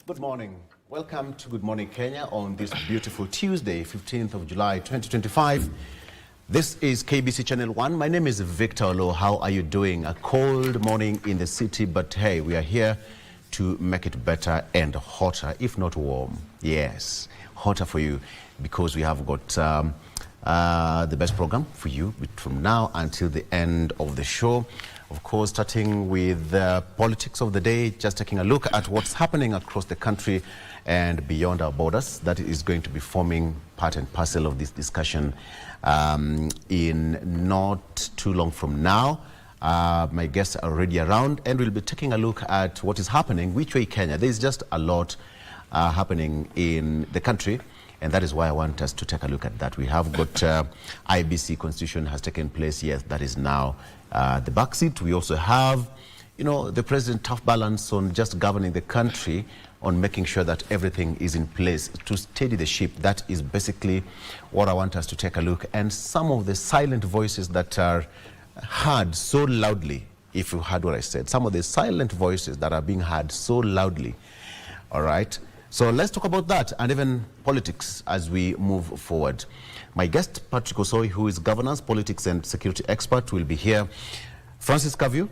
Good morning. Welcome to Good Morning Kenya on this beautiful Tuesday, 15th of July, 2025. This is KBC Channel 1. My name is Victor Olo. How are you doing? A cold morning in the city, but hey, we are here to make it better and hotter, if not warm. Yes, hotter for you, because we have got the best program for you from now until the end of the show. Of course, starting with the politics of the day, just taking a look at what's happening across the country and beyond our borders. That is going to be forming part and parcel of this discussion in not too long from now. My guests are already around, and we'll be taking a look at what is happening, which way Kenya. There's just a lot happening in the country, and that is why I want us to take a look at that. We have got IBC Constitution has taken place. Yes, that is now the backseat. We also have, you know, the president tough balance on just governing the country, on making sure that everything is in place to steady the ship. That is basically what I want us to take a look. And some of the silent voices that are heard so loudly, if you heard what I said, some of the silent voices that are being heard so loudly. All right. So let's talk about that and even politics as we move forward. My guest, Patrick Osoi, who is governance, politics and security expert, will be here. Francis Kaviu,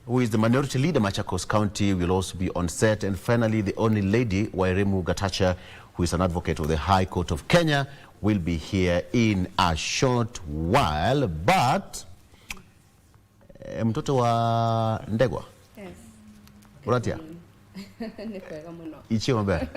who is the minority leader, Machakos County, will also be on set. And finally, the only lady, Wairemu Gatacha, who is an advocate of the High Court of Kenya, will be here in a short while. But, mtoto wa Ndegwa? Yes. Uratia? Ichi mabe?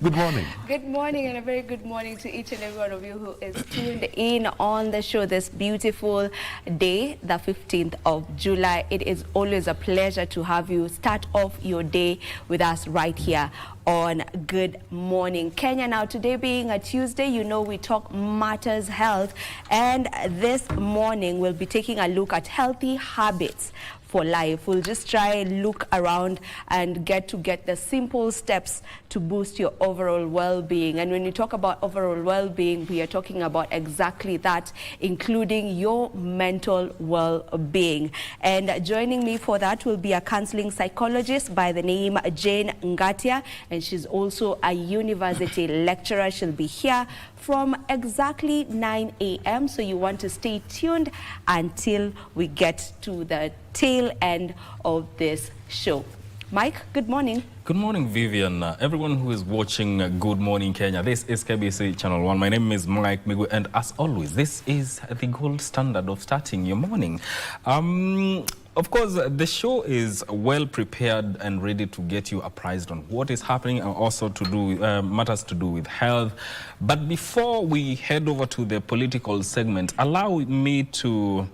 Good morning. Good morning, and a very good morning to each and every one of you who is tuned in on the show this beautiful day, the 15th of July. It is always a pleasure to have you start off your day with us right here on Good Morning Kenya. Now, today being a Tuesday, you know we talk matters health, and this morning we'll be taking a look at healthy habits for life. We'll just try and look around and get the simple steps to boost your overall well-being. And when we talk about overall well-being, we are talking about exactly that, including your mental well-being. And joining me for that will be a counseling psychologist by the name Jane Ngatia, and she's also a university lecturer. She'll be here from exactly 9 a.m. So you want to stay tuned until we get to the tail end of this show. Mike, good morning. Good morning, Vivian. Everyone who is watching Good Morning Kenya, this is KBC Channel 1. My name is Mike Migu, and as always, this is the gold standard of starting your morning. Of course, the show is well prepared and ready to get you apprised on what is happening and also to do matters to do with health. But before we head over to the political segment, allow me to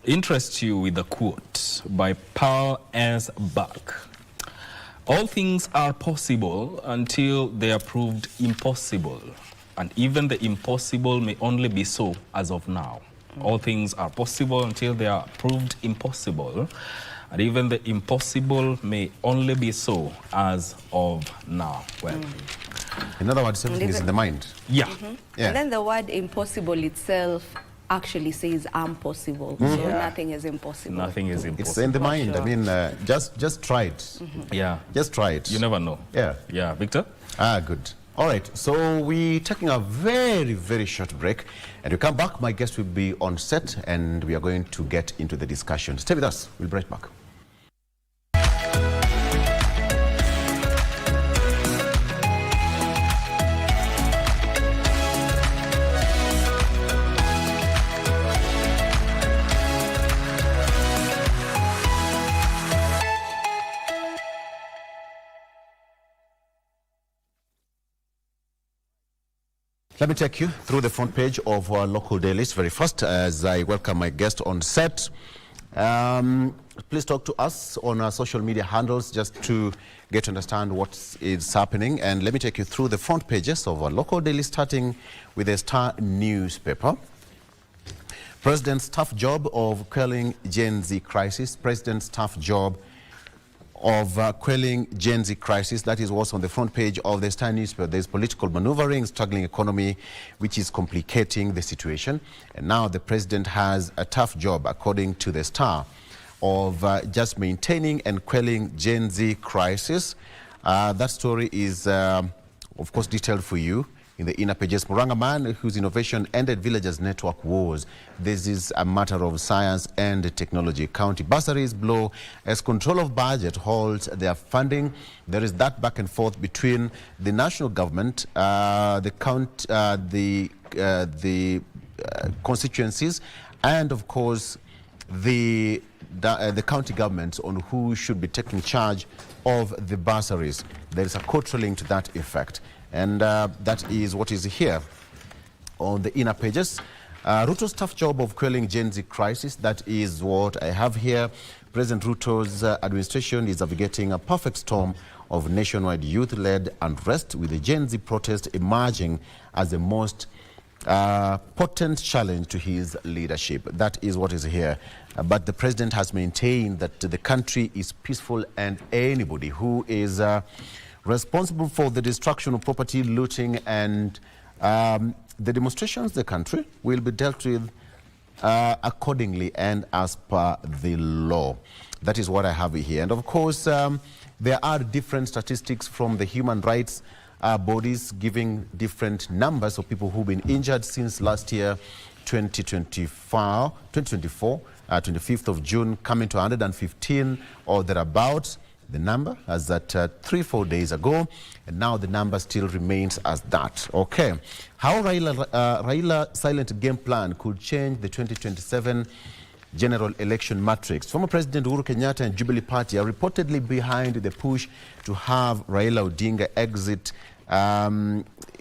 interest you with a quote by Paul S. Buck. All things are possible until they are proved impossible, and even the impossible may only be so as of now. All things are possible until they are proved impossible, and even the impossible may only be so as of now. Well, in other words, everything is in the mind. Yeah. Yeah. And then the word impossible itself actually says impossible. So nothing is impossible. Nothing is impossible. It's in the mind. Sure. I mean, just try it. Yeah. Just try it. You never know. Yeah. Yeah, Victor? Good. All right, so we're taking a very, very short break. And we come back, my guest will be on set, and we are going to get into the discussion. Stay with us. We'll be right back. Let me take you through the front page of our local dailies very first as I welcome my guest on set. Please talk to us on our social media handles just to get to understand what is happening. And let me take you through the front pages of our local daily, starting with the Star newspaper. President's tough job of quelling Gen Z crisis. President's tough job of quelling Gen Z crisis. That is what's on the front page of the Star newspaper. There's political maneuvering, struggling economy, which is complicating the situation. And now the president has a tough job, according to the Star. of just maintaining and quelling Gen Z crisis. That story is, of course, detailed for you in the inner pages. Muranga man whose innovation ended villagers' network wars. This is a matter of science and technology. County bursaries blow as control of budget holds their funding. There is that back and forth between the national government, the constituencies, and of course the county governments on who should be taking charge of the bursaries. There is a court ruling to that effect. And that is what is here on the inner pages. Ruto's tough job of quelling Gen Z crisis, that is what I have here. President Ruto's administration is navigating a perfect storm of nationwide youth-led unrest, with the Gen Z protest emerging as the most potent challenge to his leadership. That is what is here. But the president has maintained that the country is peaceful, and anybody who is responsible for the destruction of property, looting, and the demonstrations in the country will be dealt with accordingly and as per the law. That is what I have here. And of course, there are different statistics from the human rights bodies giving different numbers of people who've been injured since last year, 2024, 25th of June, coming to 115 or thereabouts. The number as at 3-4 days ago, and now the number still remains as that. Okay, how Raila silent game plan could change the 2027 general election matrix. Former President Uhuru Kenyatta and Jubilee Party are reportedly behind the push to have Raila Odinga exit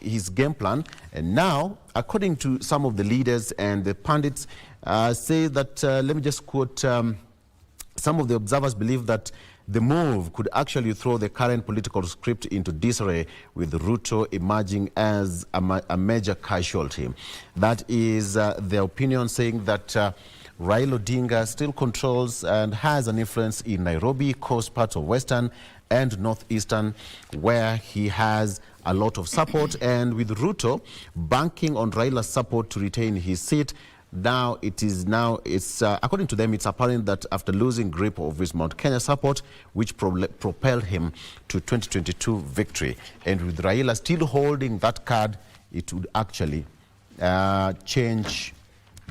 his game plan. And now, according to some of the leaders and the pundits, say that, let me just quote, some of the observers believe that the move could actually throw the current political script into disarray, with Ruto emerging as a major casualty. That is their opinion, saying that Raila Odinga still controls and has an influence in Nairobi, coast parts of Western and Northeastern, where he has a lot of support. And with Ruto banking on Raila's support to retain his seat, now it's according to them, it's apparent that after losing grip of his Mount Kenya support, which propelled him to 2022 victory, and with Raila still holding that card, it would actually change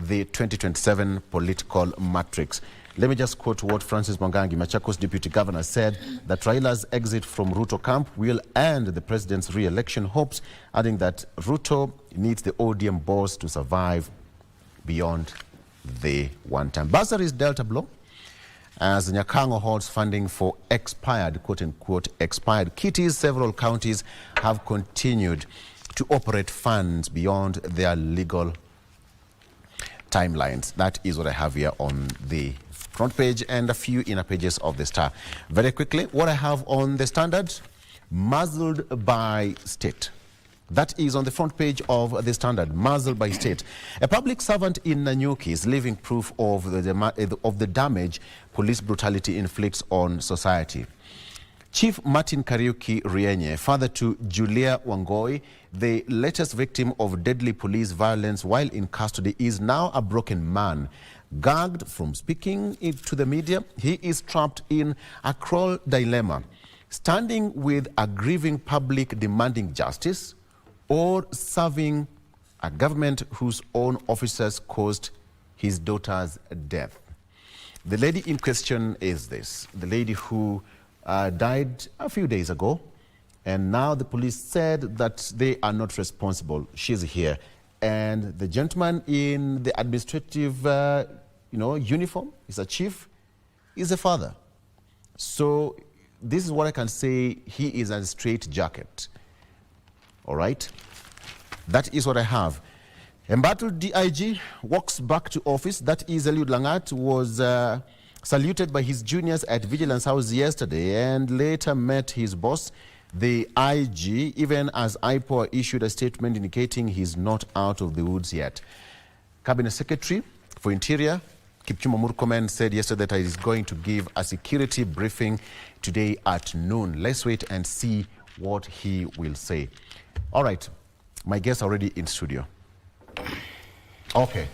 the 2027 political matrix. Let me just quote what Francis Mwangangi, Machakos Deputy Governor, said, that Raila's exit from Ruto camp will end the president's re-election hopes, adding that Ruto needs the ODM boss to survive beyond the one-time. Bursaries dealt a blow as Nyakango holds funding for expired, quote-unquote, expired kitties. Several counties have continued to operate funds beyond their legal timelines. That is what I have here on the front page and a few inner pages of the Star. Very quickly, what I have on the Standard, muzzled by state. That is on the front page of the Standard, muzzled by state. A public servant in Nanyuki is living proof of the damage police brutality inflicts on society. Chief Martin Kariuki Rienye, father to Julia Wangoi, the latest victim of deadly police violence while in custody, is now a broken man. Gagged from speaking to the media, he is trapped in a cruel dilemma, standing with a grieving public demanding justice, or serving a government whose own officers caused his daughter's death. The lady in question is this, the lady who died a few days ago, and now the police said that they are not responsible. She's here. And the gentleman in the administrative uniform is a chief, is a father. So this is what I can say, he is a straight jacket. All right, that is what I have. Embattled DIG walks back to office. That is Eliud Langat, was saluted by his juniors at Vigilance House yesterday and later met his boss, the IG, even as IPOA issued a statement indicating he's not out of the woods yet. Cabinet Secretary for Interior, Kipchumba Murkomen, said yesterday that he is going to give a security briefing today at noon. Let's wait and see what he will say. All right, my guests are already in studio. Okay,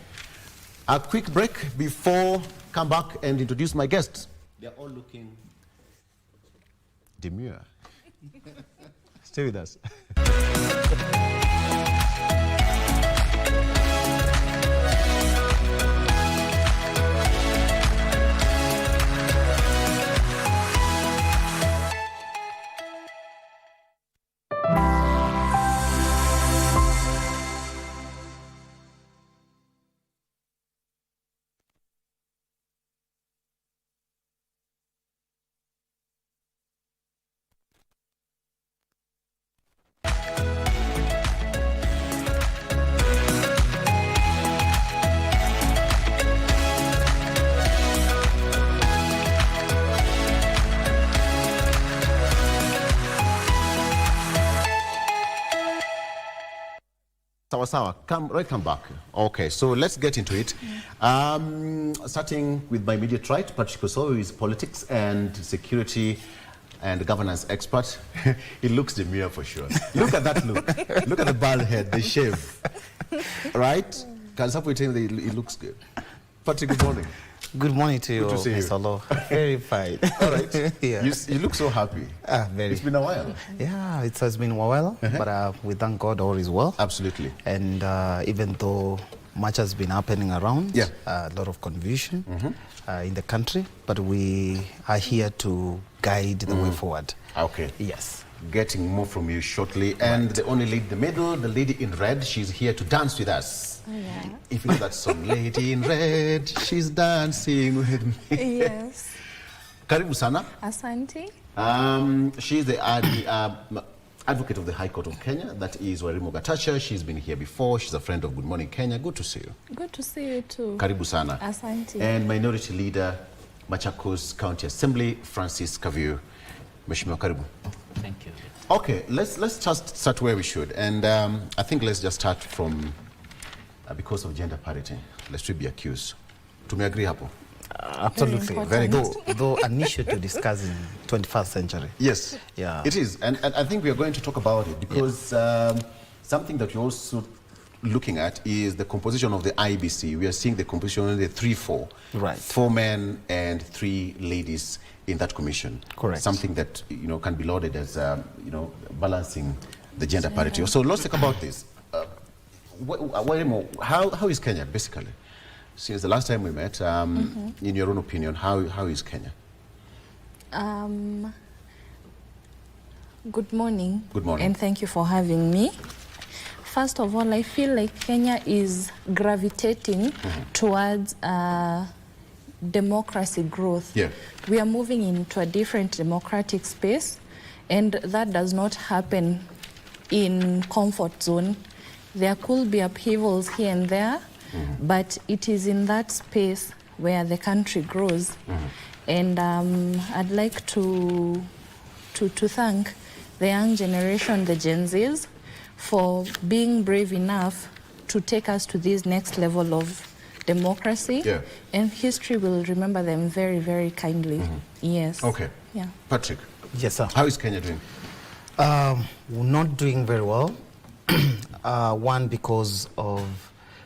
a quick break before come back and introduce my guests. They're all looking demure. Stay with us. Sawa, come back. Okay, so let's get into it. Starting with my immediate right, Patrick Osowo, who is politics and security and governance expert. He looks demure for sure. Look at that look. Look at the bald head, the shave. Right? Can someone tell me that he looks good? Patrick, good morning. Good morning to you, Good to see you. Mr. Law. Very fine. All right. Yeah. You look so happy. Very. It's been a while. Yeah, it has been a while, but we thank God all is well. Absolutely. And even though much has been happening around, a lot of confusion in the country, but we are here to guide the way forward. Okay. Yes. Getting more from you shortly. And the only lady in the middle, the lady in red, she's here to dance with us. Oh, yeah. If you know that song, Lady in Red, she's dancing with me. Yes. Karibu sana. Asante. She's the advocate of the High Court of Kenya. That is Wairimu Gatacha. She's been here before. She's a friend of Good Morning Kenya. Good to see you. Good to see you too. Karibu sana. Asante. And Minority Leader, Machakos County Assembly, Francis Kaviu. Mheshimiwa, karibu. Thank you. Okay, let's just start where we should. And I think let's just start from because of gender parity. Let's be accused. To me agree hapo? Absolutely. Very good. Though an issue to discuss in 21st century. Yes. Yeah. It is. And I think we are going to talk about it because something that you're also looking at is the composition of the IBC. We are seeing the composition of the 3-4. Right. 4 men and 3 ladies in that commission. Correct. Something that can be lauded as balancing the gender parity. So let's talk about this. How is Kenya basically? Since the last time we met, in your own opinion, how is Kenya? Good morning. Good morning. And thank you for having me. First of all, I feel like Kenya is gravitating towards democracy growth. Yeah. We are moving into a different democratic space, and that does not happen in comfort zone. There could be upheavals here and there, but it is in that space where the country grows. And I'd like to thank the young generation, the Gen Zs, for being brave enough to take us to this next level of democracy. Yeah. And history will remember them very, very kindly. Yes. Okay. Yeah. Patrick, Yes, sir. how is Kenya doing? We're not doing very well. One, because of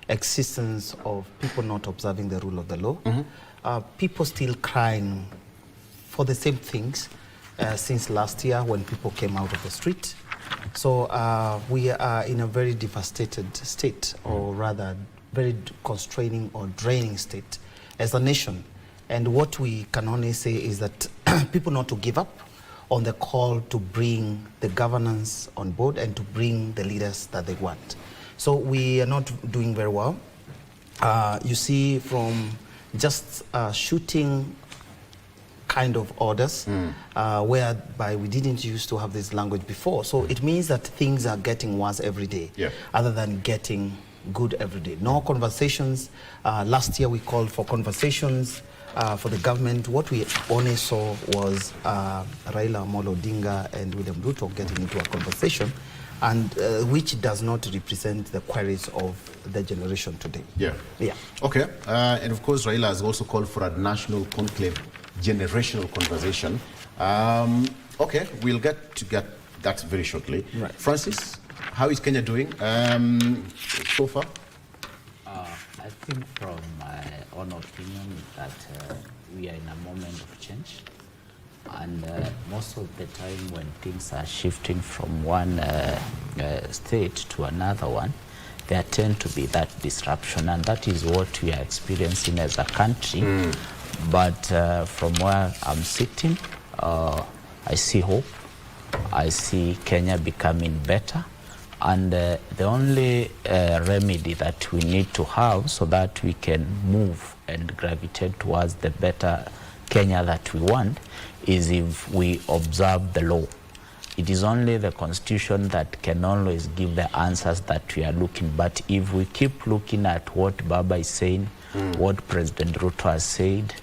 existence of people not observing the rule of the law. People still crying for the same things since last year when people came out of the street. So we are in a very devastated state, or rather very constraining or draining state as a nation. And what we can only say is that people not to give up on the call to bring the governance on board and to bring the leaders that they want. So we are not doing very well. You see, from just shooting kind of orders, whereby we didn't used to have this language before. So it means that things are getting worse every day, other than getting good every day. No conversations. Last year we called for conversations for the government. What we only saw was Raila Amolo Odinga and William Ruto getting into a conversation, and which does not represent the queries of the generation today. Yeah. Okay. And of course, Raila has also called for a national conclave, generational conversation. Okay, we'll get to that very shortly. Right. Francis, how is Kenya doing so far? I think from my own opinion that we are in a moment of change. And most of the time when things are shifting from one state to another one, there tend to be that disruption, and that is what we are experiencing as a country. But from where I'm sitting, I see hope. I see Kenya becoming better. And the only remedy that we need to have so that we can move and gravitate towards the better Kenya that we want is if we observe the law. It is only the Constitution that can always give the answers that we are looking. But if we keep looking at what Baba is saying, what President Ruto has said,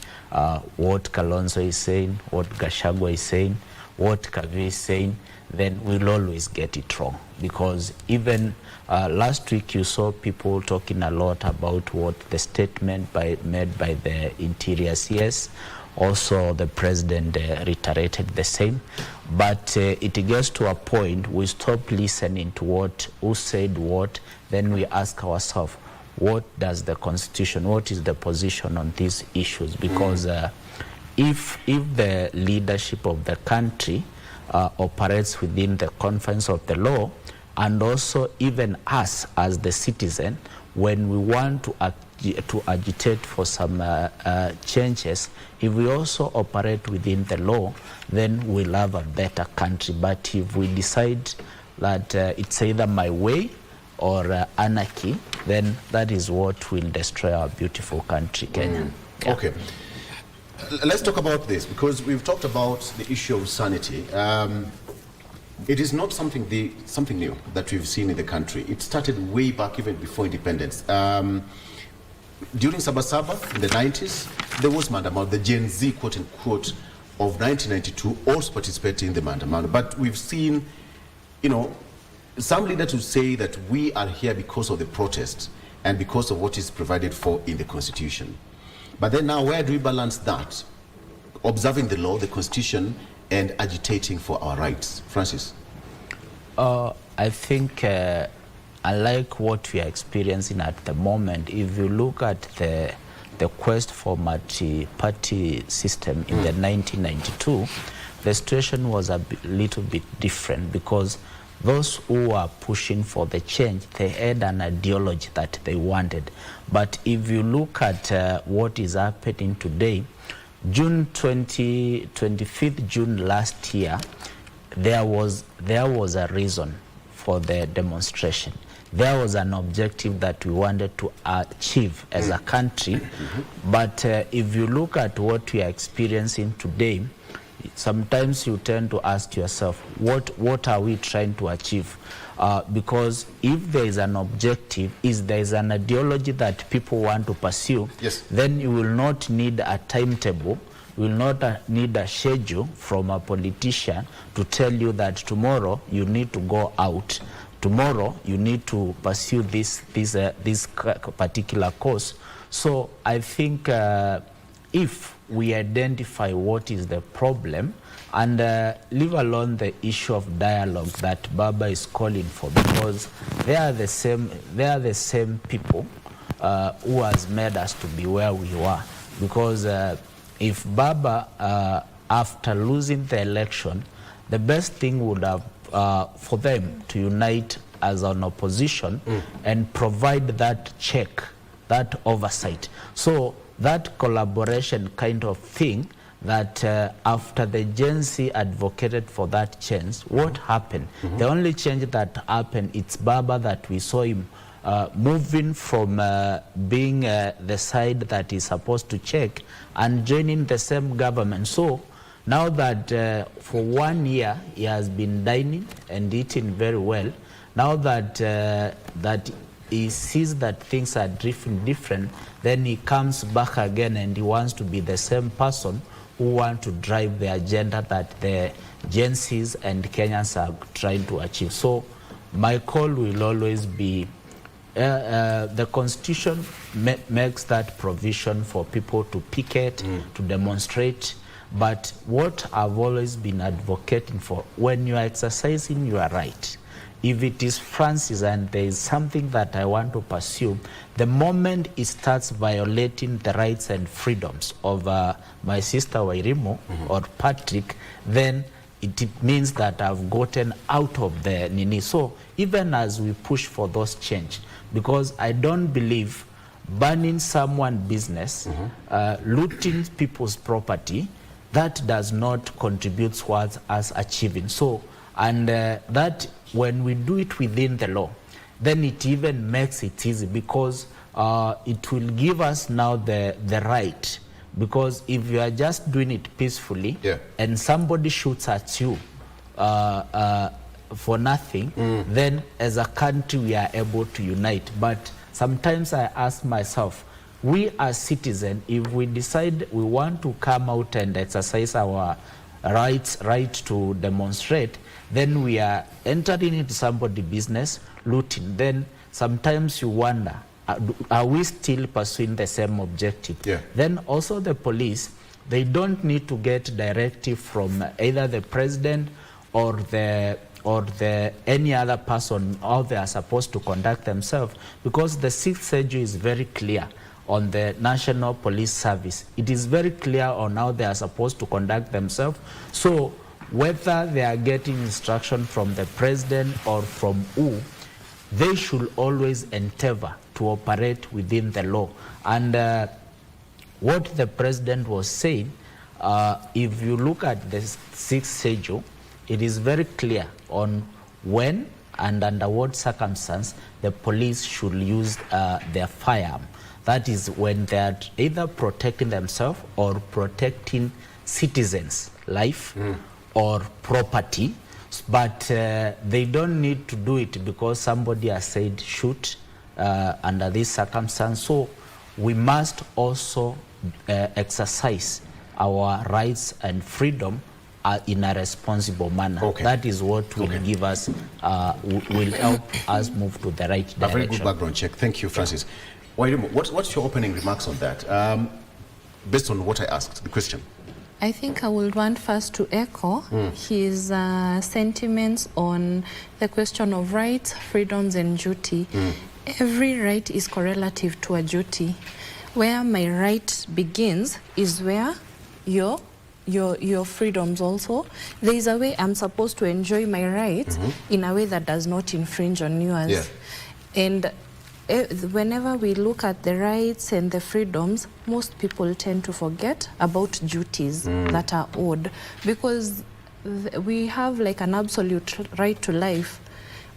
what Kalonzo is saying, what Gachagua is saying, what Kavi is saying, then we'll always get it wrong. Because even last week you saw people talking a lot about what the statement made by the Interior CS. Also, the president reiterated the same. But it gets to a point we stop listening to who said what, then we ask ourselves, what does the Constitution, what is the position on these issues? Because if the leadership of the country operates within the confines of the law, and also even us as the citizen, when we want to agitate for some changes, if we also operate within the law, then we'll have a better country. But if we decide that it's either my way or anarchy, then that is what will destroy our beautiful country, Kenya. Yeah. Okay. Let's talk about this, because we've talked about the issue of sanity. It is not something new that we've seen in the country. It started way back, even before independence. During Sabasaba in the 90s, there was Mandamano, the Gen Z, quote unquote, of 1992 also participated in the Mandamano. But we've seen, some leaders who say that we are here because of the protest and because of what is provided for in the Constitution. But then now, where do we balance that? Observing the law, the Constitution, and agitating for our rights. Francis? I think unlike what we are experiencing at the moment, if you look at the quest for multi-party system in the 1992, the situation was a little bit different, because those who are pushing for the change, they had an ideology that they wanted. But if you look at what is happening today, 25th June last year, there was a reason for the demonstration. There was an objective that we wanted to achieve as a country. But if you look at what we are experiencing today, sometimes you tend to ask yourself, what are we trying to achieve? Because if there is an objective, there is an ideology that people want to pursue, yes, then you will not need a timetable, you will not need a schedule from a politician to tell you that tomorrow you need to go out, tomorrow you need to pursue this particular course. So I think if we identify what is the problem, and leave alone the issue of dialogue that Baba is calling for, because they are the same people who has made us to be where we are. Because if Baba, after losing the election, the best thing would have for them to unite as an opposition and provide that check, that oversight. So that collaboration kind of thing, that after the Gen Z advocated for that change, what happened? The only change that happened, it's Baba that we saw him moving from being the side that is supposed to check and joining the same government. So now that for 1 year he has been dining and eating very well, now that that he sees that things are different, then he comes back again and he wants to be the same person who want to drive the agenda that the Gen Zs and Kenyans are trying to achieve. So my call will always be, the Constitution makes that provision for people to picket, to demonstrate. But what I've always been advocating for, when you are exercising your right, if it is Francis and there is something that I want to pursue, the moment it starts violating the rights and freedoms of my sister Wairimu or Patrick, then it means that I've gotten out of the nini. So even as we push for those change, because I don't believe burning someone's business, looting people's property, that does not contribute towards us achieving. So, and that when we do it within the law, then it even makes it easy, because it will give us now the right. Because if you are just doing it peacefully, and somebody shoots at you for nothing, then as a country we are able to unite. But sometimes I ask myself, we as citizens, if we decide we want to come out and exercise our right to demonstrate, then we are entering into somebody's business, looting. Then sometimes you wonder, are we still pursuing the same objective? Then also the police, they don't need to get directive from either the president or any other person how they are supposed to conduct themselves, because the 6th schedule is very clear on the National Police Service. It is very clear on how they are supposed to conduct themselves. So whether they are getting instruction from the president or from who, they should always endeavor to operate within the law. And what the president was saying, if you look at the 6th schedule, it is very clear on when and under what circumstance the police should use their firearm. That is when they are either protecting themselves or protecting citizens' life or property. But they don't need to do it because somebody has said shoot under this circumstance. So we must also exercise our rights and freedom in a responsible manner. That is what will give us, will help us move to the right direction. A very good background check. Thank you, Francis. What's your opening remarks on that, based on what I asked, the question? I think I would want first to echo his sentiments on the question of rights, freedoms, and duty. Every right is correlative to a duty. Where my right begins is where your freedoms also. There is a way I'm supposed to enjoy my rights in a way that does not infringe on yours. And whenever we look at the rights and the freedoms, most people tend to forget about duties that are owed, because we have like an absolute right to life,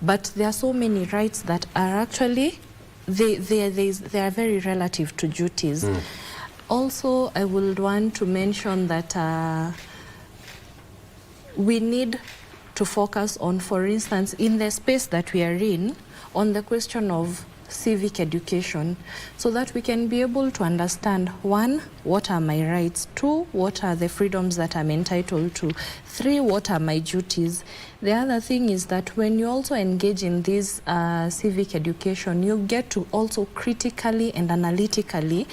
but there are so many rights that are actually, they are very relative to duties. Also, I would want to mention that we need to focus on, for instance, in the space that we are in, on the question of civic education, so that we can be able to understand, 1, what are my rights, 2, what are the freedoms that I'm entitled to, 3, what are my duties. The other thing is that when you also engage in this civic education, you get to also critically and analytically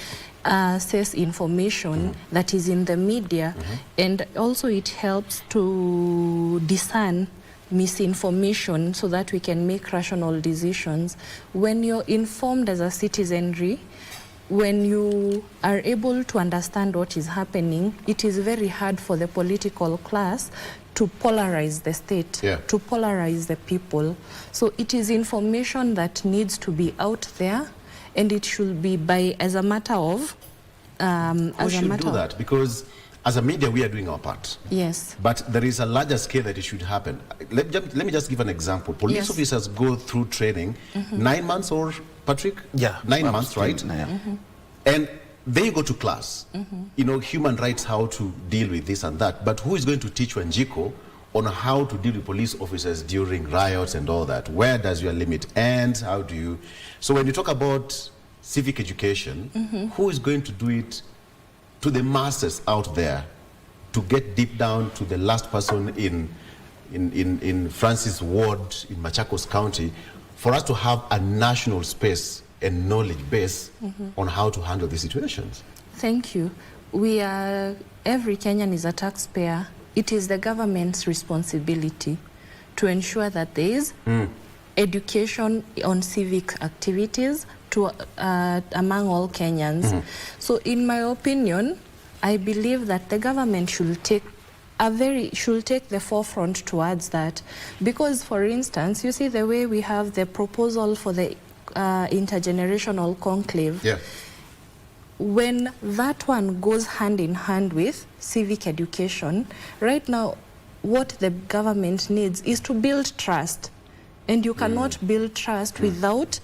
assess information that is in the media, and also it helps to discern misinformation so that we can make rational decisions. When you're informed as a citizenry, when you are able to understand what is happening, it is very hard for the political class to polarize the state, to polarize the people. So it is information that needs to be out there, and it should be as a matter of Who should do that? Because as a media, we are doing our part. Yes. But there is a larger scale that it should happen. Let me just give an example. Police officers go through training, 9 months, or Patrick? 9 months, right? And they go to class, you know, human rights, how to deal with this and that. But who is going to teach Wanjiko on how to deal with police officers during riots and all that? Where does your limit end? How do you... So when you talk about civic education, who is going to do it to the masses out there, to get deep down to the last person in Francis Ward in Machakos County, for us to have a national space and knowledge base on how to handle these situations? Thank you. Every Kenyan is a taxpayer. It is the government's responsibility to ensure that there is education on civic activities to among all Kenyans. So in my opinion, I believe that the government should take the forefront towards that, because for instance, you see the way we have the proposal for the intergenerational conclave. Yeah. When that one goes hand in hand with civic education, right now what the government needs is to build trust, and you cannot build trust without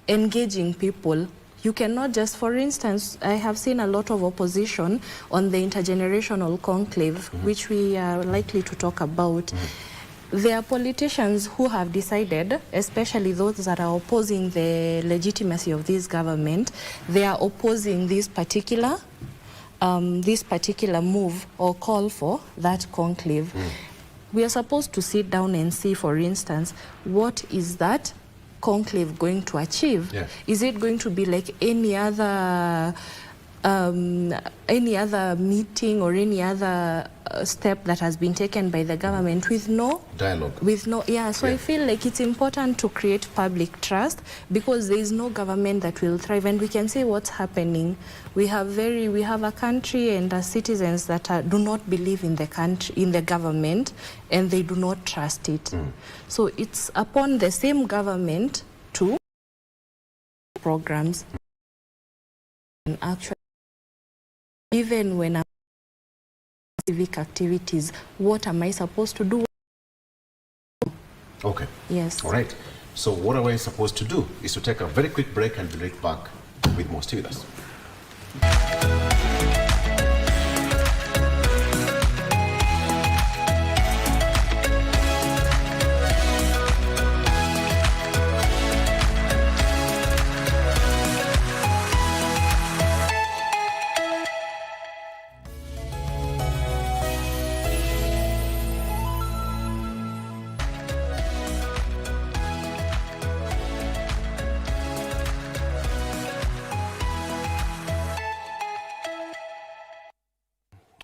engaging people. You cannot just, for instance, I have seen a lot of opposition on the intergenerational conclave, which we are likely to talk about. There are politicians who have decided, especially those that are opposing the legitimacy of this government, they are opposing this particular move or call for that conclave. We are supposed to sit down and see, for instance, what is that conclave going to achieve? Yeah. Is it going to be like any other meeting or any other step that has been taken by the government with no dialogue? So I feel like it's important to create public trust, because there is no government that will thrive, and we can see what's happening. We have a country and citizens that do not believe in the government, and they do not trust it. So it's upon the same government to programs and actually, even when I'm civic activities, what am I supposed to do? Okay. Yes. All right. So what are we supposed to do is to take a very quick break and be right back with more. Stay with us.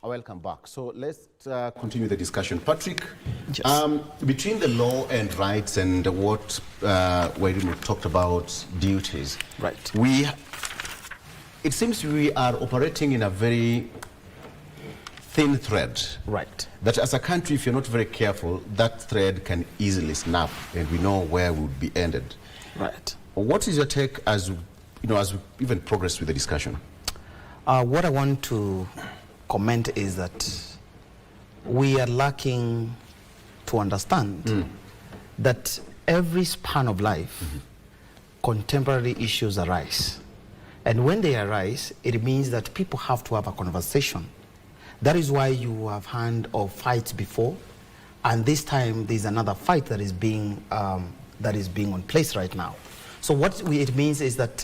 Welcome back. So let's continue the discussion. Patrick, Yes. Between the law and rights and what we talked about duties, Right. It seems we are operating in a very thin thread. Right. That as a country, if you're not very careful, that thread can easily snap, and we know where we would be ended. Right. What is your take as we even progress with the discussion? What I want to comment is that we are lacking to understand that every span of life, contemporary issues arise. And when they arise, it means that people have to have a conversation. That is why you have heard of fights before, and this time there's another fight that is being on place right now. So what it means is that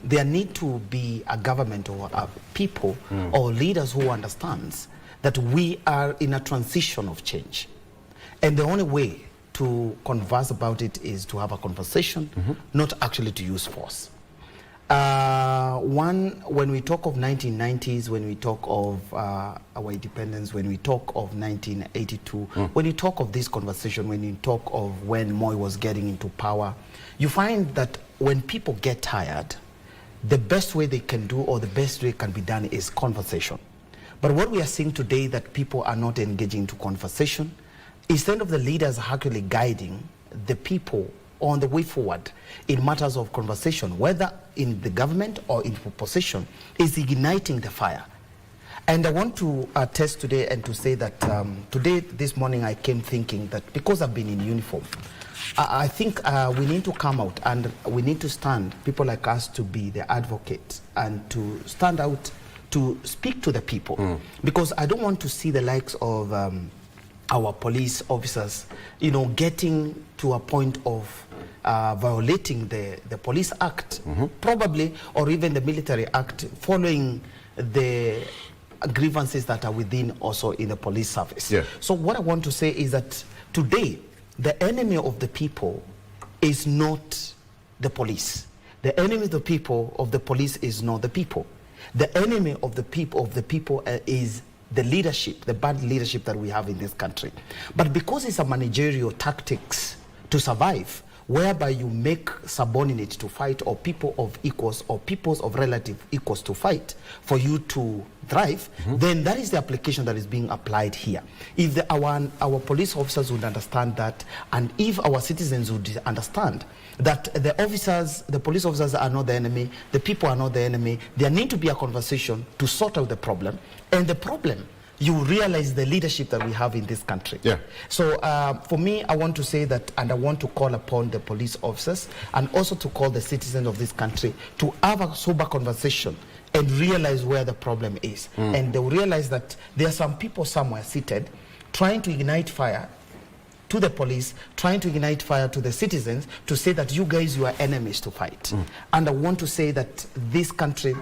there need to be a government or a people or leaders who understands that we are in a transition of change. And the only way to converse about it is to have a conversation, not actually to use force. When we talk of 1990s, when we talk of our independence, when we talk of 1982, when you talk of this conversation, when you talk of when Moi was getting into power, you find that when people get tired, the best way they can do or the best way can be done is conversation. But what we are seeing today that people are not engaging into conversation, instead of the leaders actually guiding the people on the way forward in matters of conversation, whether in the government or in opposition, is igniting the fire. And I want to attest today and to say that this morning I came thinking that because I've been in uniform, I think we need to come out and we need to stand, people like us, to be the advocates and to stand out to speak to the people. Because I don't want to see the likes of our police officers, getting to a point of violating the Police Act, probably, or even the Military Act, following the grievances that are within also in the police service. Yeah. So what I want to say is that today, the enemy of the people is not the police. The enemy of the police is not the people. The enemy of the people is the leadership, the bad leadership that we have in this country. But because it's a managerial tactics to survive, whereby you make subordinates to fight, or people of equals or peoples of relative equals to fight for you to thrive, then that is the application that is being applied here. If our police officers would understand that, and if our citizens would understand that the police officers are not the enemy, the people are not the enemy, there need to be a conversation to sort out the problem, and the problem, you realize the leadership that we have in this country. Yeah. So for me, I want to say that, and I want to call upon the police officers and also to call the citizens of this country to have a sober conversation and realize where the problem is. And they will realize that there are some people somewhere seated trying to ignite fire to the police, trying to ignite fire to the citizens to say that you guys, you are enemies to fight. And I want to say that this country,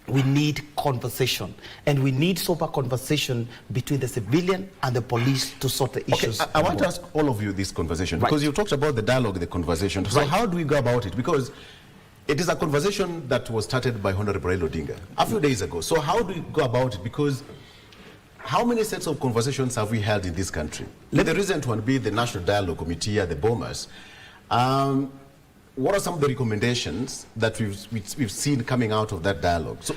we need conversation, and we need sober conversation between the civilian and the police to sort the issues. Okay, I want to ask all of you this conversation, Right. because you talked about the dialogue, the conversation. So Right. how do we go about it? Because it is a conversation that was started by Honorable Raila Odinga a few days ago. So how do we go about it? Because how many sets of conversations have we held in this country? Let the recent one be the National Dialogue Committee at the Bomas. What are some of the recommendations that we've seen coming out of that dialogue? So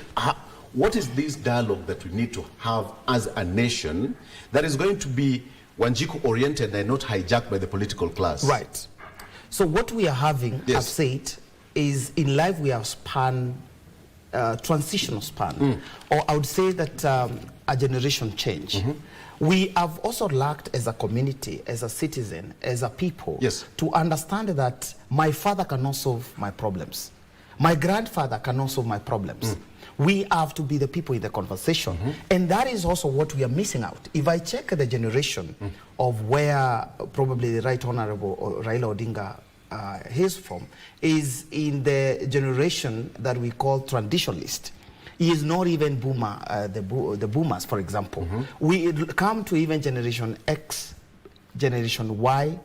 what is this dialogue that we need to have as a nation that is going to be Wanjiku oriented and not hijacked by the political class? Right. So what we are having, Yes. I've said, is in life we have transitional span, or I would say that a generation change. We have also lacked as a community, as a citizen, as a people, Yes. to understand that my father cannot solve my problems. My grandfather cannot solve my problems. We have to be the people in the conversation. And that is also what we are missing out. If I check the generation of where probably the Right Honorable Raila Odinga is from, is in the generation that we call traditionalist. He is not even boomer, the boomers, for example. We come to even Generation X, Generation Y,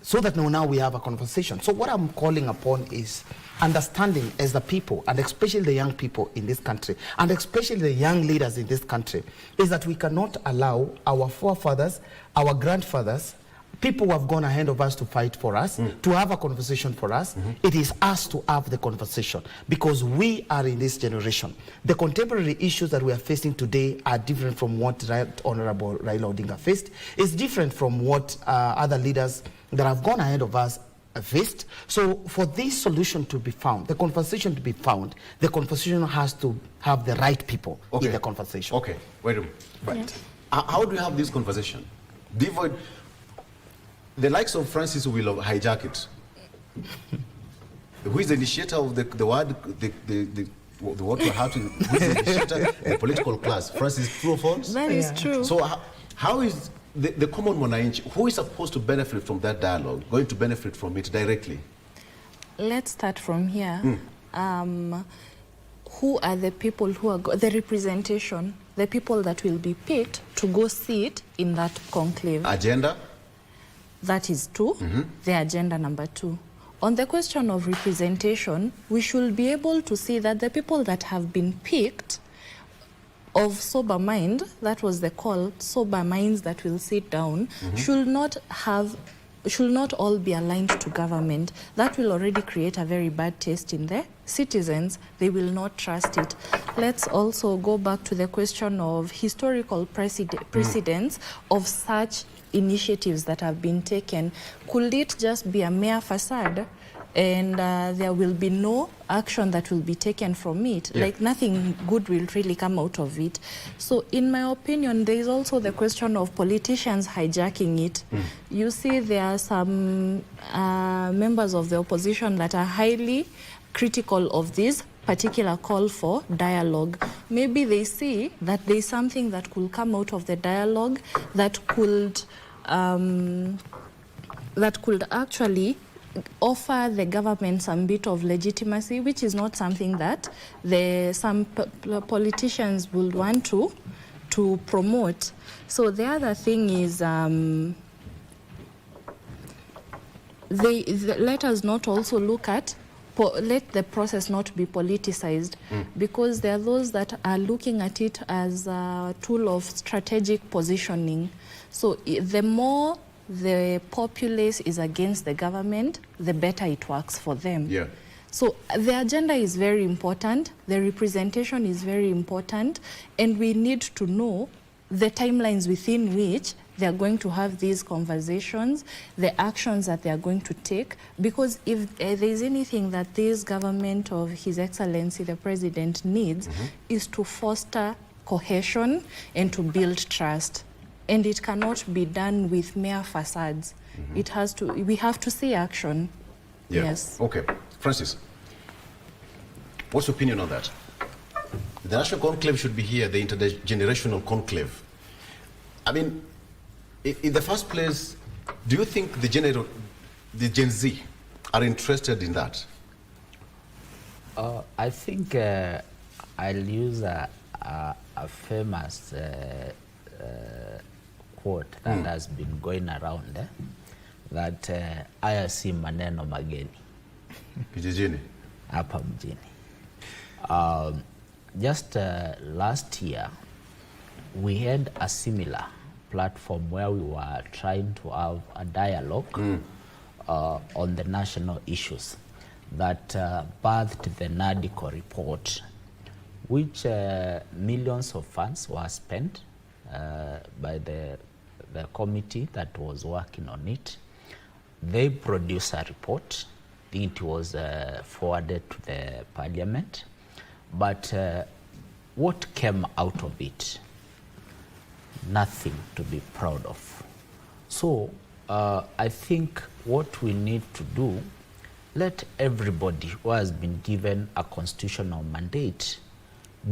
so that now we have a conversation. So what I'm calling upon is understanding as the people, and especially the young people in this country, and especially the young leaders in this country, is that we cannot allow our forefathers, our grandfathers, people who have gone ahead of us to fight for us, to have a conversation for us. It is us to have the conversation, because we are in this generation. The contemporary issues that we are facing today are different from what Right Honorable Raila Odinga faced. It's different from what other leaders that have gone ahead of us faced. So for this solution to be found, the conversation to be found, the conversation has to have the right people in the conversation. Okay, wait a minute. Right. How do you have this conversation? The likes of Francis will hijack it. Who is the initiator of the word, what we're having, who is the initiator? The political class. Francis, true or false? That is true. So how is the common mwananchi, who is supposed to benefit from that dialogue, going to benefit from it directly? Let's start from here. Who are the people who are the representation, the people that will be picked to go sit in that conclave? Agenda? That is two, the agenda number 2. On the question of representation, we should be able to see that the people that have been picked of sober mind, that was the call, sober minds that will sit down, should not all be aligned to government. That will already create a very bad taste in the citizens. They will not trust it. Let's also go back to the question of historical precedents of such initiatives that have been taken. Could it just be a mere facade, and there will be no action that will be taken from it? Like nothing good will really come out of it. So in my opinion, there is also the question of politicians hijacking it. You see, there are some members of the opposition that are highly critical of this particular call for dialogue. Maybe they see that there is something that could come out of the dialogue that could actually offer the government some bit of legitimacy, which is not something that some politicians would want to promote. So the other thing is let us not also look at let the process not be politicized, because there are those that are looking at it as a tool of strategic positioning. So the more the populace is against the government, the better it works for them. Yeah. So the agenda is very important, the representation is very important, and we need to know the timelines within which they are going to have these conversations, the actions that they are going to take, because if there is anything that this government of His Excellency the President needs, is to foster cohesion and to build trust. And it cannot be done with mere facades. It has to, we have to see action. Yeah. Yes. Okay. Francis, what's your opinion on that? The national conclave should be here, the intergenerational conclave. I mean, in the first place, do you think the Gen Z are interested in that? I think I'll use a famous quote that has been going around that haya si maneno mageni Kijijini. hapa mjini. Just last year, we had a similar platform where we were trying to have a dialogue on the national issues that birthed the NADICO report, which millions of funds were spent by the committee that was working on it. They produced a report. I think it was forwarded to the parliament. But what came out of it? Nothing to be proud of. So I think what we need to do, let everybody who has been given a constitutional mandate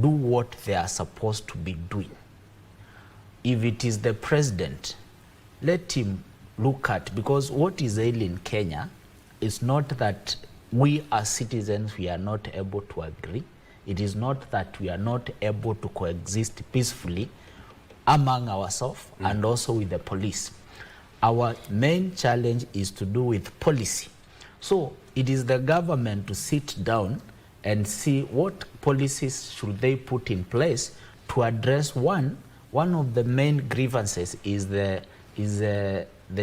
do what they are supposed to be doing. If it is the president, let him look at, because what is ailing Kenya is not that we as citizens, we are not able to agree. It is not that we are not able to coexist peacefully among ourselves and also with the police. Our main challenge is to do with policy. So it is the government to sit down and see what policies should they put in place to address one of the main grievances is the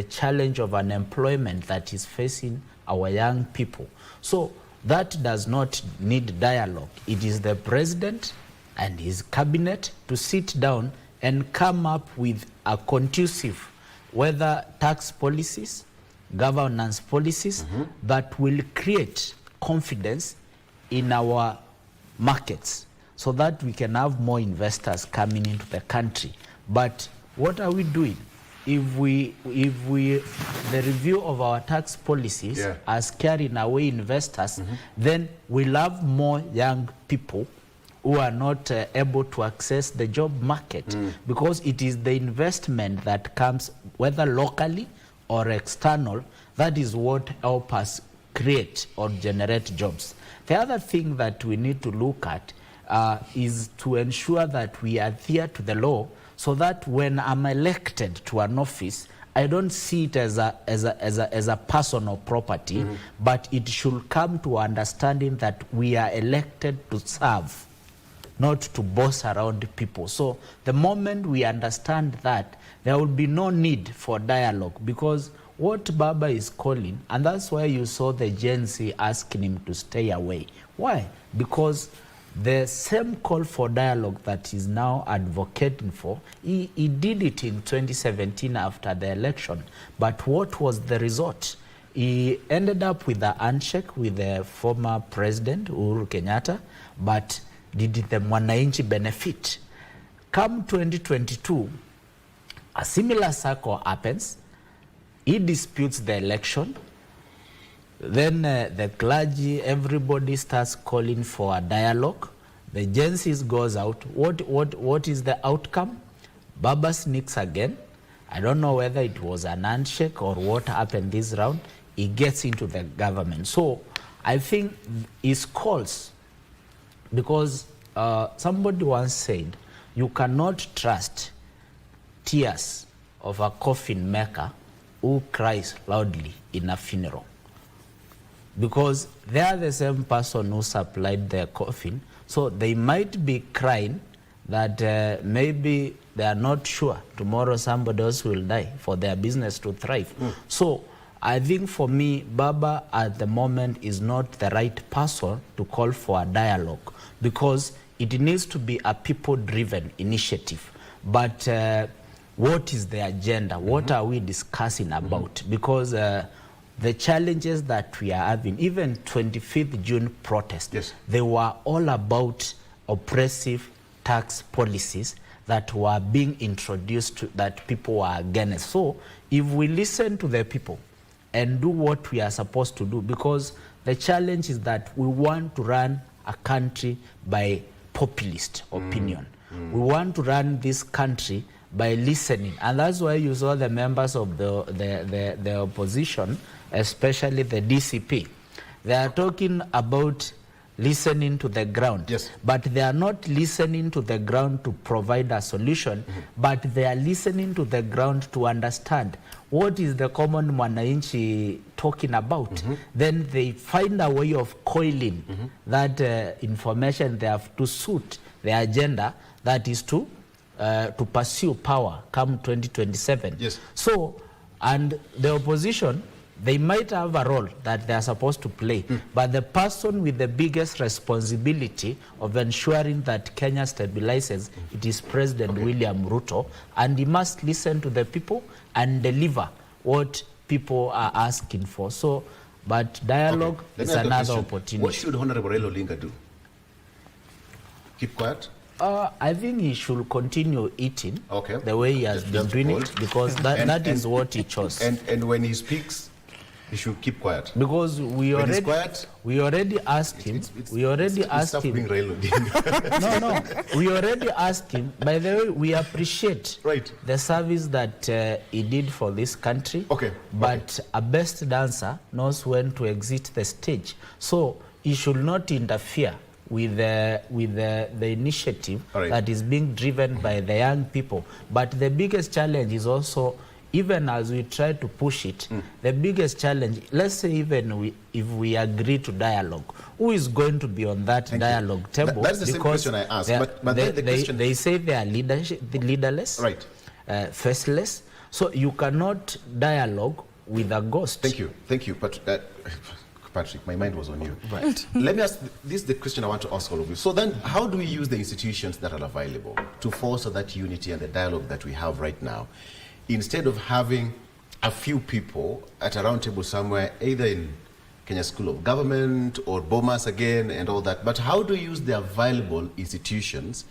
challenge of unemployment that is facing our young people. So that does not need dialogue. It is the president and his cabinet to sit down and come up with a conducive, whether tax policies, governance policies, that will create confidence in our markets so that we can have more investors coming into the country. But what are we doing? If the review of our tax policies has carried away investors, then we'll have more young people who are not able to access the job market, because it is the investment that comes, whether locally or external, that is what helps us create or generate jobs. The other thing that we need to look at is to ensure that we adhere to the law, so that when I'm elected to an office, I don't see it as a personal property, but it should come to understanding that we are elected to serve, not to boss around people. So the moment we understand that, there will be no need for dialogue, because what Baba is calling, and that's why you saw the Gen Z asking him to stay away. Why? Because the same call for dialogue that he's now advocating for, he did it in 2017 after the election. But what was the result? He ended up with a handshake with the former president, Uhuru Kenyatta, but did the mwananchi benefit? Come 2022, a similar circle happens. He disputes the election. Then the clergy, everybody starts calling for a dialogue. The Gen Z goes out. What is the outcome? Baba sneaks again. I don't know whether it was an handshake or what happened this round. He gets into the government. So I think his calls, because somebody once said, you cannot trust tears of a coffin maker who cries loudly in a funeral. because they are the same person who supplied their coffin. So they might be crying that maybe they are not sure tomorrow somebody else will die for their business to thrive. So I think for me, Baba at the moment is not the right person to call for a dialogue, because it needs to be a people-driven initiative. But what is the agenda? What are we discussing about? Because the challenges that we are having, even 25th June protest, yes, they were all about oppressive tax policies that were being introduced to, that people were against. So if we listen to the people and do what we are supposed to do, because the challenge is that we want to run a country by populist opinion. We want to run this country by listening, and that's why you saw the members of the opposition, especially the DCP, they are talking about listening to the ground. Yes. But they are not listening to the ground to provide a solution, but they are listening to the ground to understand what is the common mwananchi talking about. Then they find a way of coiling that information they have to suit the agenda, that is to pursue power come 2027. Yes. So, and the opposition, they might have a role that they are supposed to play, but the person with the biggest responsibility of ensuring that Kenya stabilizes, it is President William Ruto, and he must listen to the people and deliver what people are asking for. So, but dialogue is another opportunity. What should Honorable Raila Odinga do? Keep quiet? I think he should continue eating the way he has been That's doing bold. it, because that is what he chose. And when he speaks, he should keep quiet. Because we When he's already quiet, we already asked him. We already asked stop him. being Raila Odinga. No, we already asked him. By the way, we appreciate the service that he did for this country. But a best dancer knows when to exit the stage. So he should not interfere with the initiative that is being driven by the young people. But the biggest challenge is also, even as we try to push it, the biggest challenge, let's say even if we agree to dialogue, who is going to be on that dialogue table? That's the same question I asked. But they say they are leaderless, faceless. So you cannot dialogue with a ghost. Thank you. But Patrick, my mind was on you. Right. Let me ask, this is the question I want to ask all of you. So then, how do we use the institutions that are available to foster that unity and the dialogue that we have right now, instead of having a few people at a round table somewhere, either in Kenya School of Government or Bomas again and all that? But how do we use the available institutions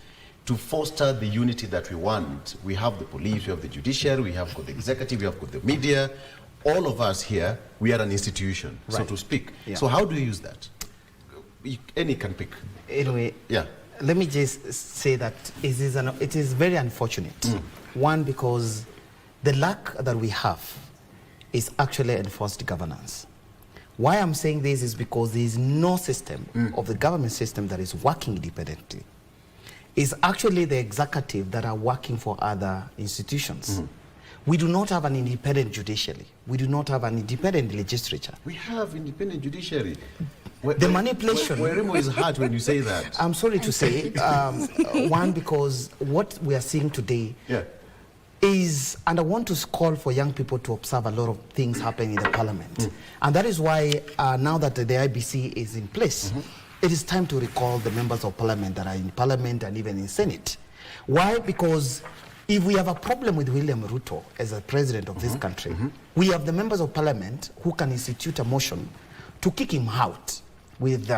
to foster the unity that we want? We have the police, we have the judiciary, we have got the executive, we have got the media. All of us here, we are an institution, so to speak. Yeah. So how do you use that? Any can pick. Anyway, let me just say that it is very unfortunate. One, because the lack that we have is actually enforced governance. Why I'm saying this is because there is no system of the government system that is working independently. It's actually the executive that are working for other institutions. We do not have an independent judiciary. We do not have an independent legislature. We have independent judiciary. The manipulation. Remo is hard when you say that. I'm sorry to say, one, because what we are seeing today is, and I want to call for young people to observe a lot of things happening in the parliament. And that is why now that the IBC is in place, it is time to recall the members of parliament that are in parliament and even in Senate. Why? Because if we have a problem with William Ruto as a president of this country, we have the members of parliament who can institute a motion to kick him out with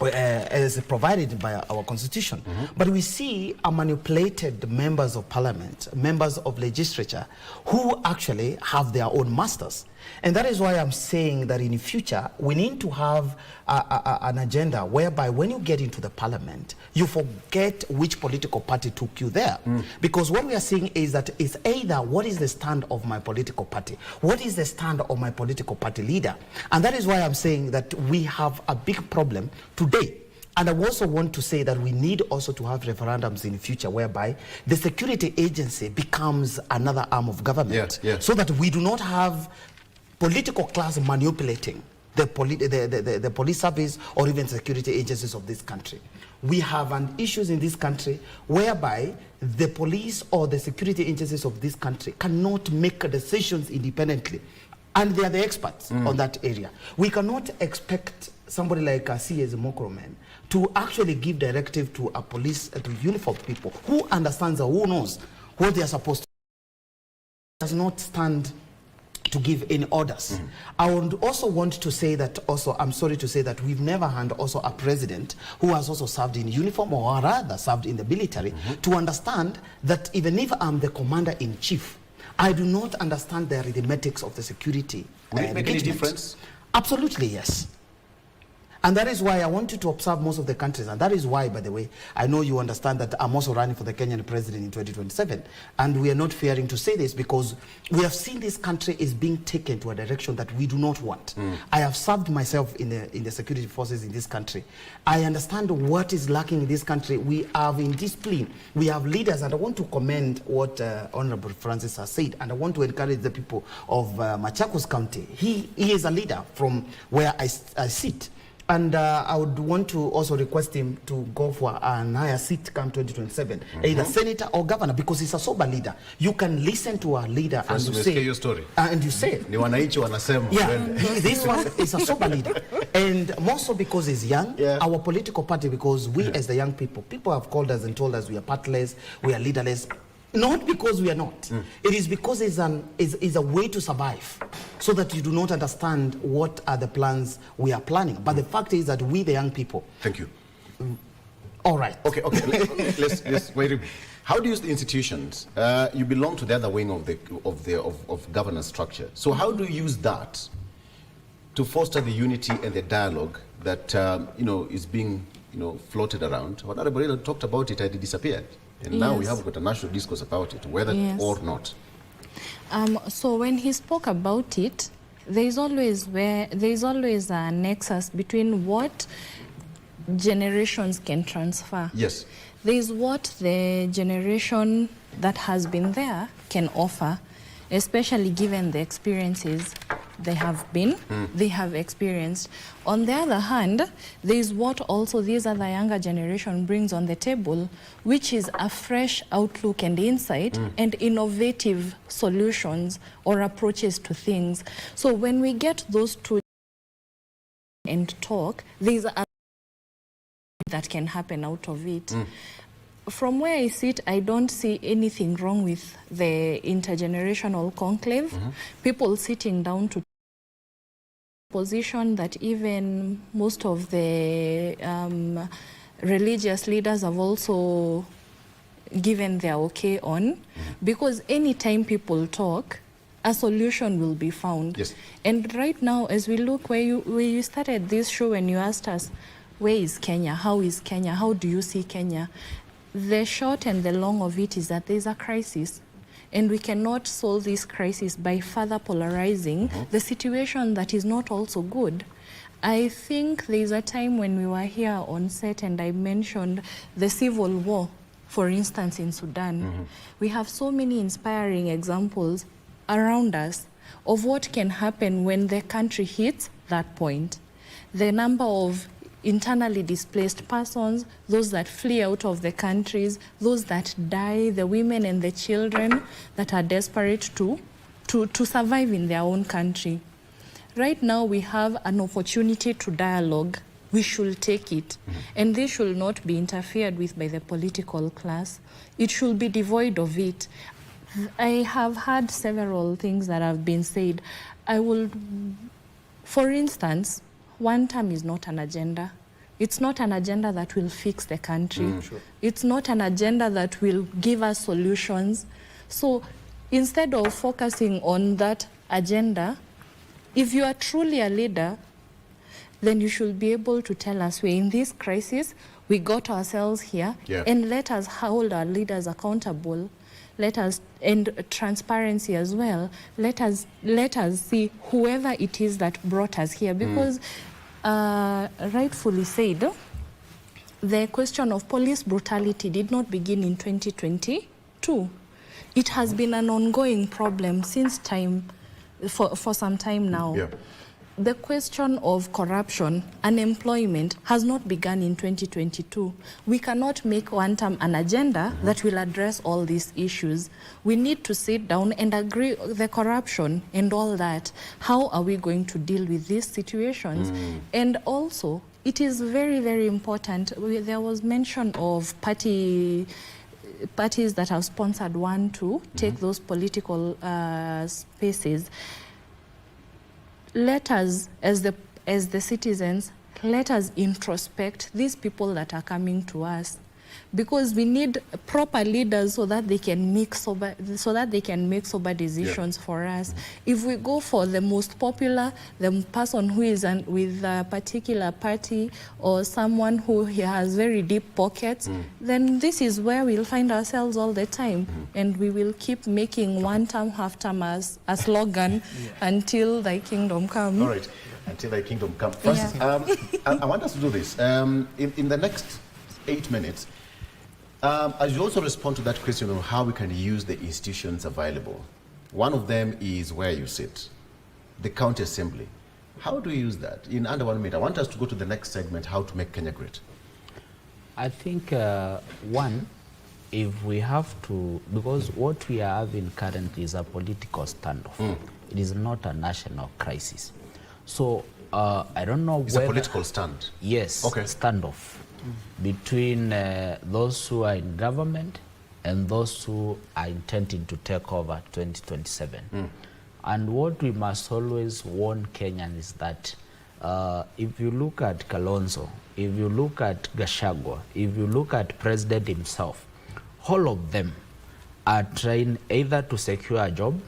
as provided by our constitution. But we see a manipulated members of parliament, members of legislature, who actually have their own masters. And that is why I'm saying that in the future, we need to have an agenda whereby when you get into the parliament, you forget which political party took you there. Because what we are seeing is that it's either what is the stand of my political party, what is the stand of my political party leader. And that is why I'm saying that we have a big problem today. And I also want to say that we need also to have referendums in the future whereby the security agency becomes another arm of government, so that we do not have political class manipulating the police service or even security agencies of this country. We have an issues in this country whereby the police or the security agencies of this country cannot make decisions independently, and they are the experts on that area. We cannot expect somebody like C.S. Mokromen to actually give directive to a police, to uniformed people who understands or who knows what they are supposed to. Does not stand to give any orders. I would also want to say that also, I'm sorry to say that we've never had also a president who has also served in uniform or rather served in the military to understand that even if I'm the commander-in-chief, I do not understand the arithmetics of the security. Will it make any difference? Absolutely, yes. And that is why I want you to observe most of the countries. And that is why, by the way, I know you understand that I'm also running for the Kenyan president in 2027. And we are not fearing to say this because we have seen this country is being taken to a direction that we do not want. I have served myself in the security forces in this country. I understand what is lacking in this country. We have indiscipline. We have leaders. And I want to commend what Honorable Francis has said. And I want to encourage the people of Machakos County. He is a leader from where I sit. And I would want to also request him to go for an higher seat come 2027, either senator or governor, because he's a sober leader. You can listen to a leader and you say, your story. And you say, Ni wananchi wanasema. Yeah, this one is a sober leader. And more so because he's young, our political party, because we as the young people have called us and told us we are partless, we are leaderless. Not because we are not. It is because it's a way to survive, so that you do not understand what are the plans we are planning. But the fact is that we, the young people. Thank you. All right. Okay. Let's wait. How do you use the institutions? You belong to the other wing of governance structure. So how do you use that to foster the unity and the dialogue that is being floated around? When Honorable talked about it, it disappeared. And now we have got a national discourse about it, whether or not. So when he spoke about it, there is always a nexus between what generations can transfer. Yes. There is what the generation that has been there can offer, especially given the experiences they have experienced. On the other hand, there is what also this other younger generation brings on the table, which is a fresh outlook and insight and innovative solutions or approaches to things. So when we get those two and talk, there's a that can happen out of it. From where I sit, I don't see anything wrong with the intergenerational conclave. People sitting down to position that even most of the religious leaders have also given their okay on, because anytime people talk, a solution will be found. Yes. And right now, as we look where you started this show and you asked us, where is Kenya? How is Kenya? How do you see Kenya? The short and the long of it is that there's a crisis. And we cannot solve this crisis by further polarizing the situation that is not also good. I think there's a time when we were here on set and I mentioned the civil war, for instance, in Sudan. We have so many inspiring examples around us of what can happen when the country hits that point. The number of internally displaced persons, those that flee out of the countries, those that die, the women and the children that are desperate to survive in their own country. Right now we have an opportunity to dialogue. We should take it. And this should not be interfered with by the political class. It should be devoid of it. I have had several things that have been said. For instance, one term is not an agenda. It's not an agenda that will fix the country. It's not an agenda that will give us solutions. So instead of focusing on that agenda, if you are truly a leader, then you should be able to tell us we're in this crisis, we got ourselves here, and let us hold our leaders accountable. Let us, and transparency as well. Let us see whoever it is that brought us here, because rightfully said, the question of police brutality did not begin in 2022. It has been an ongoing problem since time, for some time now. the question of corruption, unemployment has not begun in 2022. We cannot make one term an agenda that will address all these issues. We need to sit down and agree the corruption and all that. How are we going to deal with these situations? And also, it is very, very important. There was mention of parties that have sponsored one to take those political spaces. Let us, as the citizens, let us introspect these people that are coming to us, because we need proper leaders so that they can make sober decisions for us. If we go for the most popular, the person who is with a particular party or someone who has very deep pockets, then this is where we'll find ourselves all the time, and we will keep making one term, half term as a slogan until thy kingdom come. All right, until thy kingdom come. First, I want us to do this. In the next 8 minutes, as you also respond to that question on how we can use the institutions available, one of them is where you sit, the county assembly. How do you use that? In under 1 minute, I want us to go to the next segment, how to make Kenya great. I think, one, if we have to, because what we are having currently is a political standoff. It is not a national crisis. So I don't know It's a political stand. Yes, okay. Standoff between those who are in government and those who are intending to take over 2027. And what we must always warn Kenyans is that if you look at Kalonzo, if you look at Gachagua, if you look at President himself, all of them are trying either to secure a job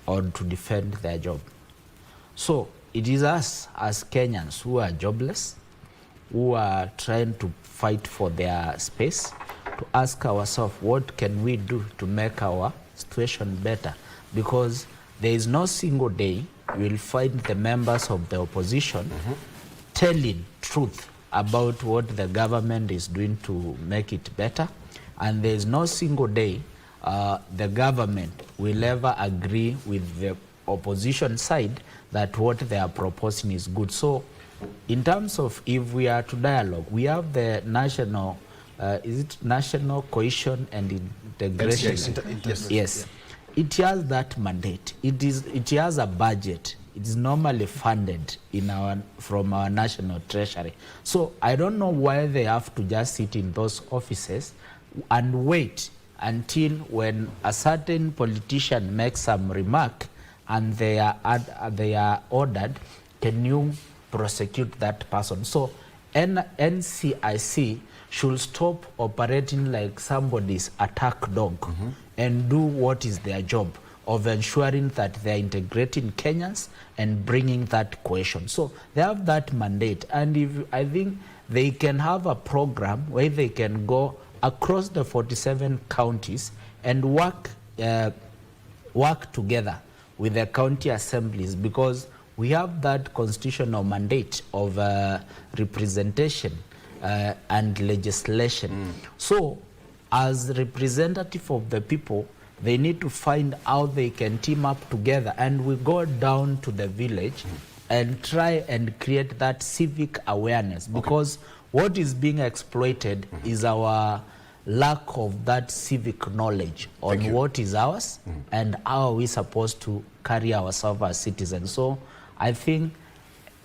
or to defend their job. So it is us as Kenyans who are jobless, who are trying to fight for their space, to ask ourselves what can we do to make our situation better, because there is no single day you will find the members of the opposition telling truth about what the government is doing to make it better, and there is no single day the government will ever agree with the opposition side that what they are proposing is good. So in terms of if we are to dialogue, we have the national, is it national cohesion and integration? Yes. It has that mandate. It has a budget. It is normally funded from our national treasury. So I don't know why they have to just sit in those offices and wait until when a certain politician makes some remark and they are ordered, can you prosecute that person? So NCIC should stop operating like somebody's attack dog and do what is their job of ensuring that they are integrating Kenyans and bringing that cohesion. So they have that mandate, and I think they can have a program where they can go across the 47 counties and work together with the county assemblies, because we have that constitutional mandate of representation and legislation. So as representative of the people, they need to find how they can team up together, and we go down to the village and try and create that civic awareness, because what is being exploited is our lack of that civic knowledge on what is ours and how are we supposed to carry ourselves as citizens. So I think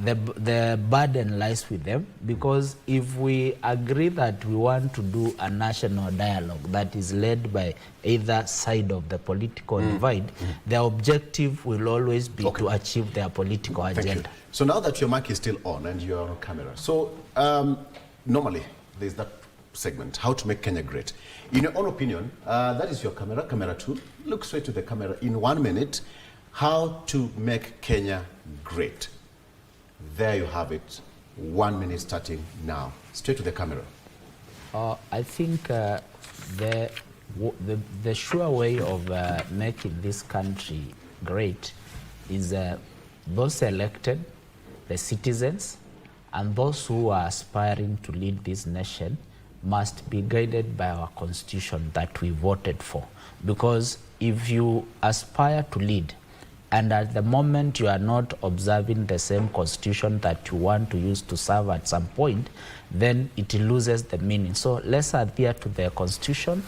the burden lies with them, because if we agree that we want to do a national dialogue that is led by either side of the political divide, the objective will always be to achieve their political agenda. So now that your mic is still on and you are on camera, so normally there's that segment, how to make Kenya great. In your own opinion, that is your camera, camera 2. Look straight to the camera. In 1 minute, how to make Kenya great. There you have it. 1 minute starting now. Straight to the camera. I think the sure way of making this country great is those elected, the citizens, and those who are aspiring to lead this nation must be guided by our constitution that we voted for. Because if you aspire to lead, And at the moment you are not observing the same constitution that you want to use to serve at some point, then it loses the meaning. So let's adhere to the constitution,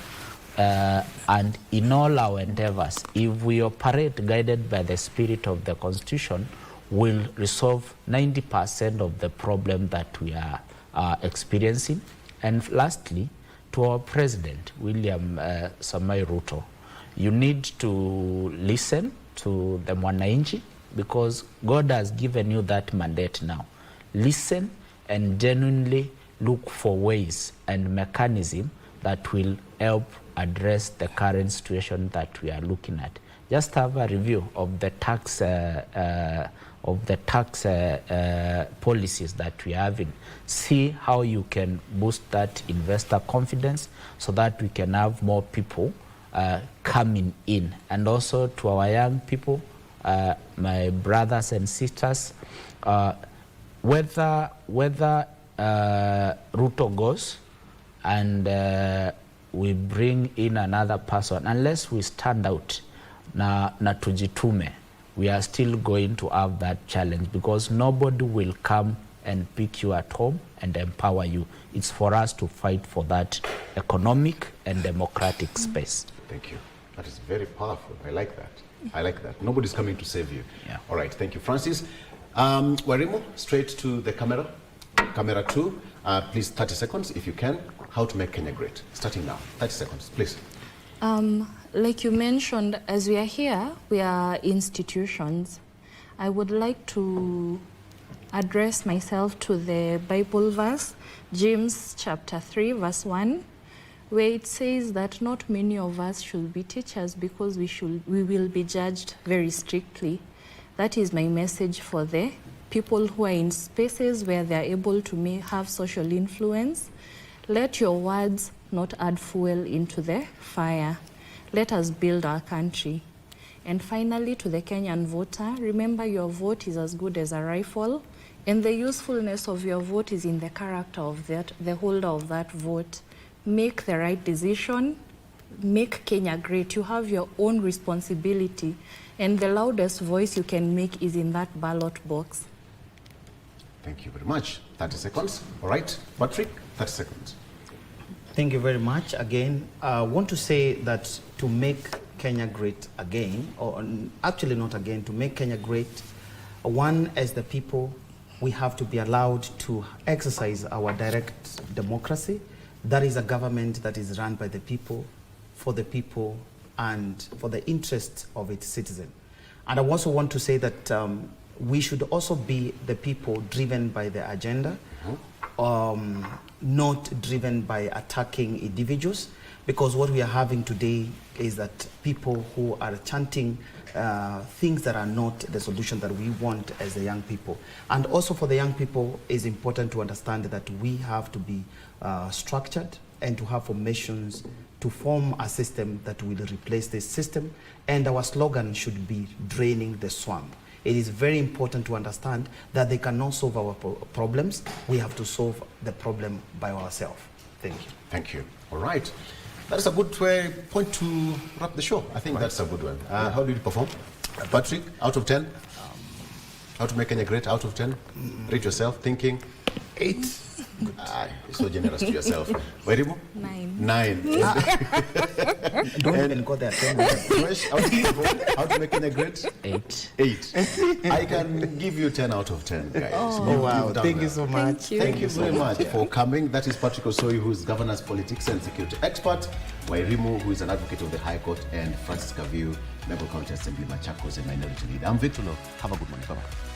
and in all our endeavors, if we operate guided by the spirit of the constitution, we'll resolve 90% of the problem that we are experiencing. And lastly, to our president, William Samoei Ruto, you need to listen to the Mwananchi, because God has given you that mandate now. Listen and genuinely look for ways and mechanisms that will help address the current situation that we are looking at. Just have a review of the tax policies that we are having. See how you can boost that investor confidence so that we can have more people coming in. And also to our young people, my brothers and sisters, whether Ruto goes and we bring in another person, unless we stand out na tujitume, we are still going to have that challenge, because nobody will come and pick you at home and empower you. It's for us to fight for that economic and democratic space. Thank you. That is very powerful. I like that. I like that. Nobody's coming to save you. Yeah. All right. Thank you, Francis. Warimo, straight to the camera. Camera 2. Please, 30 seconds, if you can. How to make Kenya great. Starting now. 30 seconds, please. Like you mentioned, as we are here, we are institutions. I would like to address myself to the Bible verse, James chapter 3, verse 1, where it says that not many of us should be teachers, because we will be judged very strictly. That is my message for the people who are in spaces where they are able to have social influence. Let your words not add fuel into the fire. Let us build our country. And finally, to the Kenyan voter, remember your vote is as good as a rifle, and the usefulness of your vote is in the character of the holder of that vote. Make the right decision, make Kenya great. You have your own responsibility, and the loudest voice you can make is in that ballot box. Thank you very much. 30 seconds. All right. Patrick, 30 seconds. Thank you very much. Again, I want to say that to make Kenya great again, or actually not again, to make Kenya great, one, as the people, we have to be allowed to exercise our direct democracy. That is a government that is run by the people, and for the interests of its citizens. And I also want to say that we should also be the people driven by the agenda, not driven by attacking individuals, because what we are having today is that people who are chanting things that are not the solution that we want as the young people. And also for the young people, it's important to understand that we have to be structured and to have formations to form a system that will replace this system. And our slogan should be draining the swamp. It is very important to understand that they cannot solve our problems. We have to solve the problem by ourselves. Thank you. Thank you. All right. That is a good point to wrap the show. I think that's a good one. How did you perform? Patrick, out of 10? How to make Kenya great, out of 10? Rate yourself, thinking? 8. You're so generous to yourself. Wairimu? 9. 9. Don't even go there. Fresh, how to make Kenya great? 8. 8. I can give you 10 out of 10, guys. Oh, wow. Thank you so much. Thank you very much for coming. That is Patrick Osoi, who is governance, politics and security expert. Wairimu, who is an advocate of the High Court, and Francis Kaviu, Member County Assembly, Machakos and Minority Leader. I'm Victor Lo. Have a good morning. Bye-bye.